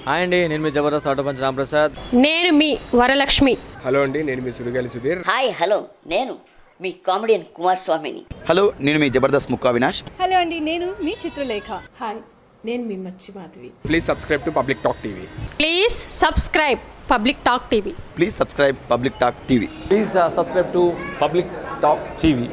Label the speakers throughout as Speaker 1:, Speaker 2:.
Speaker 1: Hi అండి, నేను మీ జబర్దస్త్ ఆటో పంచ్ రాంప్రసాద్.
Speaker 2: నేను మీ వరలక్ష్మి.
Speaker 3: హలో అండి, నేను మీ సుడిగాలి సుధీర్.
Speaker 4: హాయ్ హలో, నేను మీ కామెడియన్ కుమార్ స్వామిని.
Speaker 5: హలో, నేను మీ జబర్దస్త్ ముక్కా వినాష్.
Speaker 6: హలో అండి, నేను మీ చిత్రలేఖ. హాయ్, నేను మీ Machi Madhavi.
Speaker 3: Please subscribe to public talk TV.
Speaker 2: Please subscribe public talk TV.
Speaker 5: Please subscribe public talk TV.
Speaker 1: Please subscribe to public talk TV.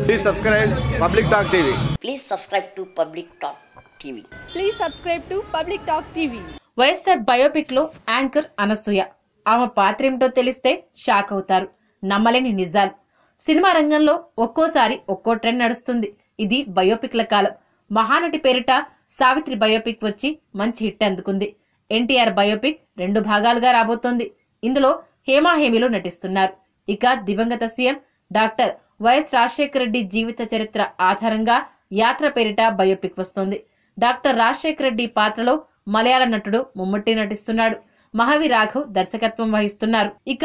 Speaker 5: Please subscribe public talk TV.
Speaker 4: Please subscribe to public talk TV.
Speaker 6: Please subscribe to public talk TV.
Speaker 7: YSR biopic లో anchor Anasuya. ఆమె పాత్ర ఏమిటో తెలిస్తే shock అవుతారు. నమ్మలేని నిజాలు. Cinema రంగంలో ఒక్కోసారి ఒక్కో ట్రెండ్ నడుస్తుంది. ఇది బయోపిక్ల కాలం. మహానటి పేరిట సావిత్రి బయోపిక్ వచ్చి మంచి హిట్ అందుకుంది. ఎన్టీఆర్ బయోపిక్ 2 భాగాలుగా రాబోతోంది. ఇందులో హేమాహేమిలు నటిస్తున్నారు. ఇక దివంగత CM doctor YS Rajasekhara Reddy జీవిత చరిత్ర ఆధారంగా యాత్ర పేరిట బయోపిక్ వస్తోంది. డాక్టర్ రాజశేఖర రెడ్డి పాత్రలో మలయాళ నటుడు ముమ్మట్టి నటిస్తున్నాడు. మహావి రాఘవ్ దర్శకత్వం వహిస్తున్నారు. ఇక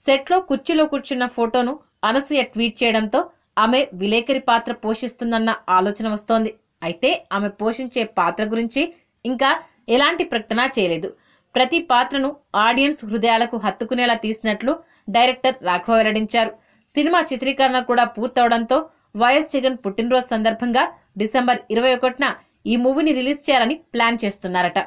Speaker 7: సెట్ లో కుర్చీలో కూర్చున్న ఫోటోను అనసూయ ట్వీట్ చేయడంతో ఆమె విలేకరి పాత్ర పోషిస్తుందన్న ఆలోచన వస్తోంది. అయితే ఆమె పోషించే పాత్ర గురించి ఇంకా ఎలాంటి ప్రకటన చేయలేదు. ప్రతి పాత్రను ఆడియన్స్ హృదయాలకు హత్తుకునేలా తీసినట్లు డైరెక్టర్ రాఘవ వెల్లడించారు. సినిమా చిత్రీకరణ కూడా పూర్తవడంతో వైఎస్ జగన్ పుట్టినరోజు సందర్భంగా డిసెంబర్ 21న ఈ మూవీని రిలీజ్ చేయాలని ప్లాన్ చేస్తున్నారట.